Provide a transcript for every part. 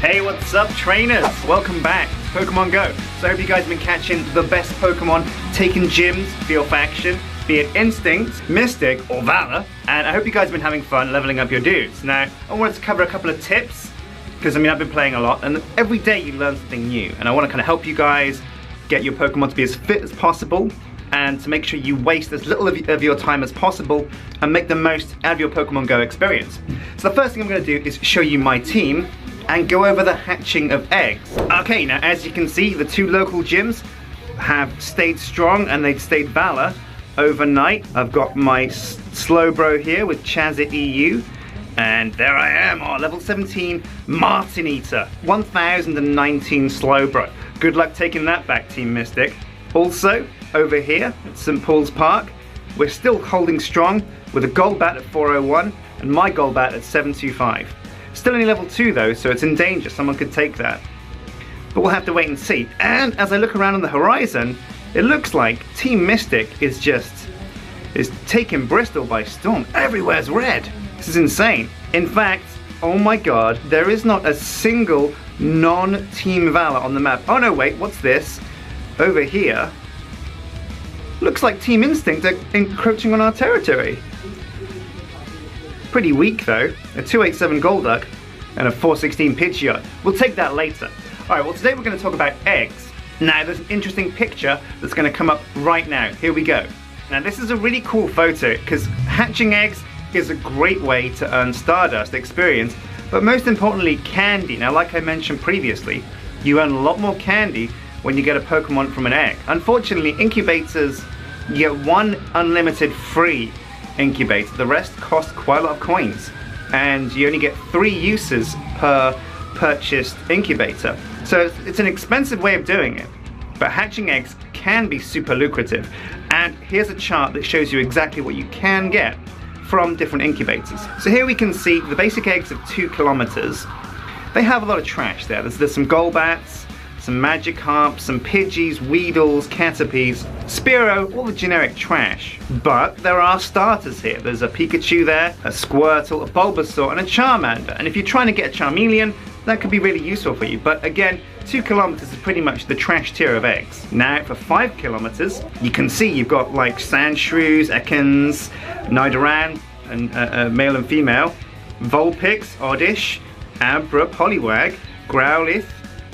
Hey, what's up, trainers? Welcome back to Pokemon Go. So I hope you guys have been catching the best Pokemon, taking gyms for your faction, be it Instinct, Mystic, or Valor. And I hope you guys have been having fun leveling up your dudes. Now, I wanted to cover a couple of tips, because I mean, I've been playing a lot, and every day you learn something new. And I want to kind of help you guys get your Pokemon to be as fit as possible, and to make sure you waste as little of your time as possible, and make the most out of your Pokemon Go experience. So the first thing I'm going to do is show you my team, and go over the hatching of eggs. Okay, now as you can see, the two local gyms have stayed strong, and they've stayed Valor overnight. I've got my Slowbro here with Chazit EU, and there I am, level 17 Martin Eater, 1019 Slowbro. Good luck taking that back, Team Mystic. Also, over here at St. Paul's Park, we're still holding strong with a Golbat at 401 and my Golbat at 725. Still only level 2 though, so it's in danger, someone could take that. But we'll have to wait and see. And as I look around on the horizon, it looks like Team Mystic is taking Bristol by storm. Everywhere's red. This is insane. In fact, oh my god, there is not a single non-Team Valor on the map. Oh no, wait, what's this? Over here, looks like Team Instinct are encroaching on our territory. Pretty weak though, a 287 Golduck and a 416 Pidgeot. We'll take that later. Alright, well today we're going to talk about eggs. Now there's an interesting picture that's going to come up right now. Here we go. Now this is a really cool photo because hatching eggs is a great way to earn Stardust experience, but most importantly candy. Now like I mentioned previously, you earn a lot more candy when you get a Pokemon from an egg. Unfortunately, incubators, you get one unlimited free incubator. The rest cost quite a lot of coins, and you only get 3 uses per purchased incubator. So it's an expensive way of doing it, but hatching eggs can be super lucrative. And here's a chart that shows you exactly what you can get from different incubators. So here we can see the basic eggs of 2 kilometers. They have a lot of trash there. There's some Golbats, some Magikarp, some Pidgeys, Weedles, Caterpies, Spearow, all the generic trash. But there are starters here. There's a Pikachu there, a Squirtle, a Bulbasaur, and a Charmander. And if you're trying to get a Charmeleon, that could be really useful for you. But again, 2 kilometers is pretty much the trash tier of eggs. Now for 5 kilometers, you can see you've got like Sandshrews, Ekans, Nidoran, and male and female, Vulpix, Oddish, Abra, Poliwag, Growlithe,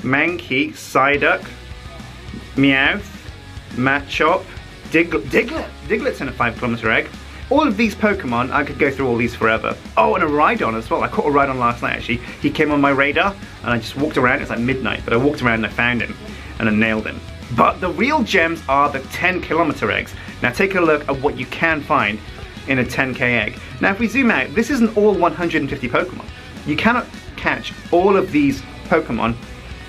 Mankey, Psyduck, Meowth, Machop, Diglett's in a 5 kilometer egg. All of these Pokemon, I could go through all these forever. Oh, and a Rhydon as well. I caught a Rhydon last night actually. He came on my radar and I just walked around. It's like midnight, but I walked around and I found him and I nailed him. But the real gems are the 10 kilometer eggs. Now take a look at what you can find in a 10k egg. Now if we zoom out, this isn't all 150 Pokemon. You cannot catch all of these Pokemon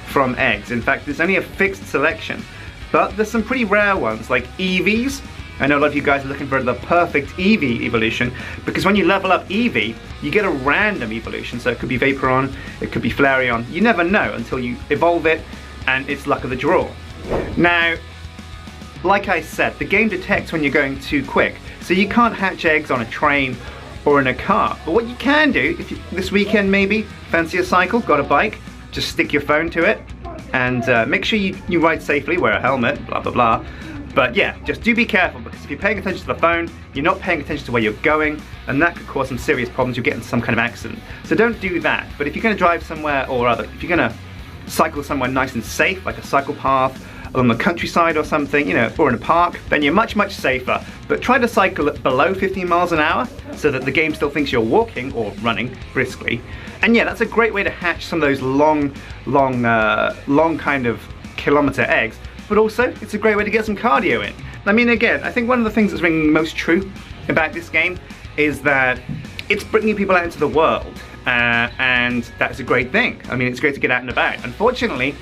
from eggs. In fact, there's only a fixed selection, but there's some pretty rare ones like Eevees. I know a lot of you guys are looking for the perfect Eevee evolution, because when you level up Eevee, you get a random evolution. So it could be Vaporeon, it could be Flareon. You never know until you evolve it, and it's luck of the draw. Now, like I said, the game detects when you're going too quick, so you can't hatch eggs on a train or in a car. But what you can do, if you, this weekend maybe, fancy a cycle, got a bike, just stick your phone to it, and make sure you ride safely, wear a helmet, blah blah blah. But yeah, just do be careful, because if you're paying attention to the phone, you're not paying attention to where you're going, and that could cause some serious problems. You'll get into some kind of accident. So don't do that. But if you're going to drive somewhere or other, if you're going to cycle somewhere nice and safe, like a cycle path along the countryside or something, you know, or in a park, then you're much safer. But try to cycle at below 15 miles an hour so that the game still thinks you're walking or running briskly. And yeah, that's a great way to hatch some of those long kind of kilometer eggs. But also, it's a great way to get some cardio in. I mean, again, I think one of the things that's ringing most true about this game is that it's bringing people out into the world, and that's a great thing. I mean, it's great to get out and about. Unfortunately,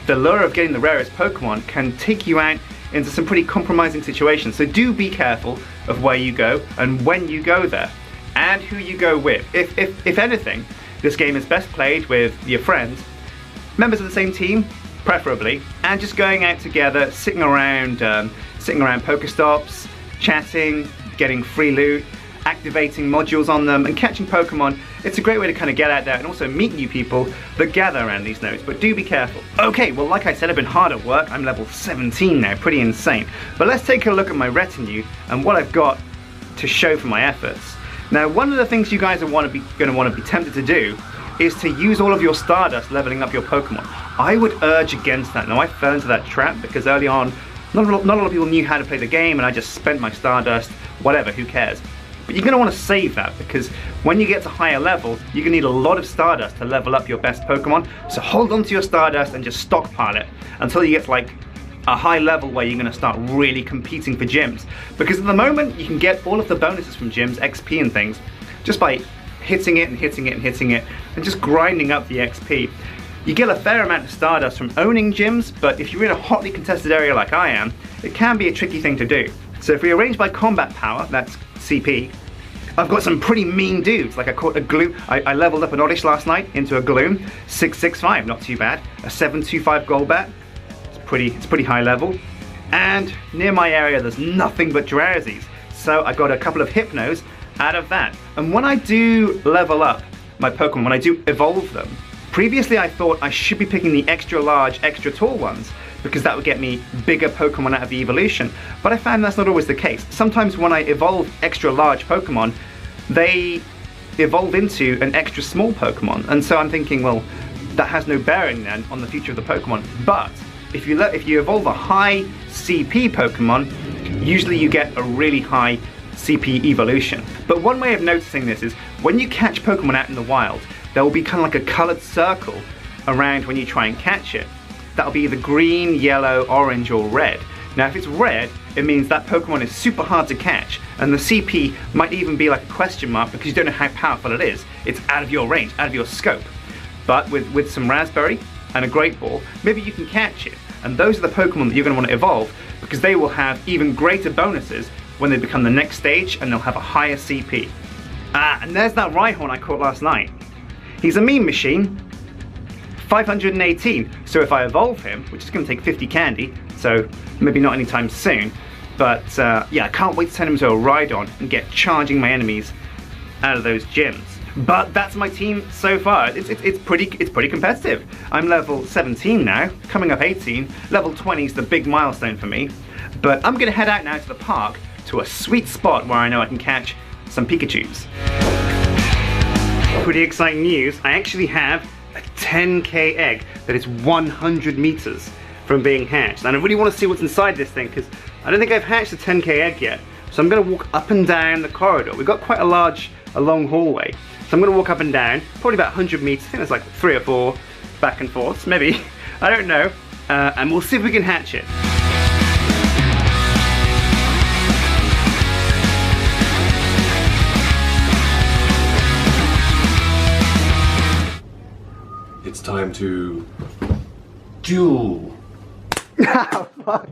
the lure of getting the rarest Pokemon can take you out into some pretty compromising situations. So do be careful of where you go and when you go there, and who you go with. If anything, this game is best played with your friends, members of the same team, preferably, and just going out together, sitting around Pokestops, chatting, getting free loot, activating modules on them and catching Pokemon. It's a great way to kind of get out there and also meet new people that gather around these nodes, but do be careful. Okay, well like I said, I've been hard at work. I'm level 17 now, pretty insane. But let's take a look at my retinue and what I've got to show for my efforts. Now, one of the things you guys are going to want to be tempted to do is to use all of your Stardust leveling up your Pokemon. I would urge against that. Now, I fell into that trap because early on, not a lot of people knew how to play the game and I just spent my Stardust, whatever, who cares. But you're going to want to save that because when you get to higher levels, you're going to need a lot of Stardust to level up your best Pokemon. So hold on to your Stardust and just stockpile it until you get to like a high level where you're going to start really competing for gyms. Because at the moment, you can get all of the bonuses from gyms, XP and things, just by hitting it and hitting it and hitting it and just grinding up the XP. You get a fair amount of Stardust from owning gyms, but if you're in a hotly contested area like I am, it can be a tricky thing to do. So if we arrange by combat power, that's CP, I've got some pretty mean dudes. Like I caught a Gloom, I leveled up an Oddish last night into a Gloom, 665, not too bad. A 725 Golbat, it's pretty high level. And near my area there's nothing but Drowsies. So I got a couple of Hypnos out of that. And when I do level up my Pokemon, when I do evolve them, previously I thought I should be picking the extra large, extra tall ones because that would get me bigger Pokemon out of the evolution. But I found that's not always the case. Sometimes when I evolve extra large Pokemon, they evolve into an extra small Pokemon. And so I'm thinking, well, that has no bearing then on the future of the Pokemon. But if you evolve a high CP Pokemon, usually you get a really high CP evolution. But one way of noticing this is when you catch Pokemon out in the wild, there will be kind of like a colored circle around when you try and catch it. That'll be either green, yellow, orange, or red. Now if it's red, it means that Pokemon is super hard to catch, and the CP might even be like a question mark because you don't know how powerful it is. It's out of your range, out of your scope. But with some Raspberry and a Great Ball, maybe you can catch it. And those are the Pokemon that you're going to want to evolve because they will have even greater bonuses when they become the next stage and they'll have a higher CP. And there's that Rhyhorn I caught last night. He's a meme machine, 518. So if I evolve him, which is going to take 50 candy, so maybe not anytime soon, but yeah, I can't wait to turn him into a Rhydon and get charging my enemies out of those gyms. But that's my team so far. It's pretty competitive. I'm level 17 now, coming up 18. Level 20 is the big milestone for me. But I'm gonna head out now to the park to a sweet spot where I know I can catch some Pikachus. Pretty exciting news. I actually have a 10k egg that is 100 meters from being hatched. And I really want to see what's inside this thing because I don't think I've hatched a 10k egg yet. So I'm gonna walk up and down the corridor. We've got quite a long hallway. So I'm going to walk up and down, probably about 100 meters, I think there's like 3 or 4 back and forths, maybe, I don't know, and we'll see if we can hatch it. It's time to duel. Oh, fuck.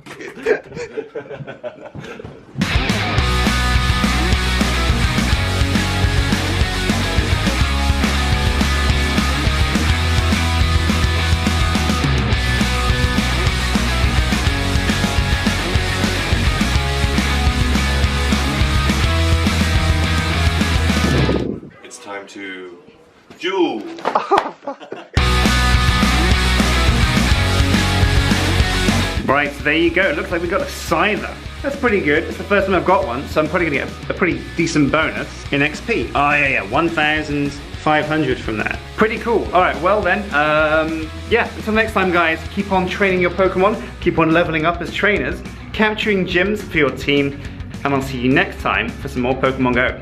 Time to duel. Right, so there you go. It looks like we got a Scyther. That's pretty good. It's the first time I've got one, so I'm probably gonna get a pretty decent bonus in XP. Oh yeah, 1,500 from that. Pretty cool. All right, well then, yeah, until next time guys, keep on training your Pokemon, keep on leveling up as trainers, capturing gyms for your team, and I'll see you next time for some more Pokemon Go.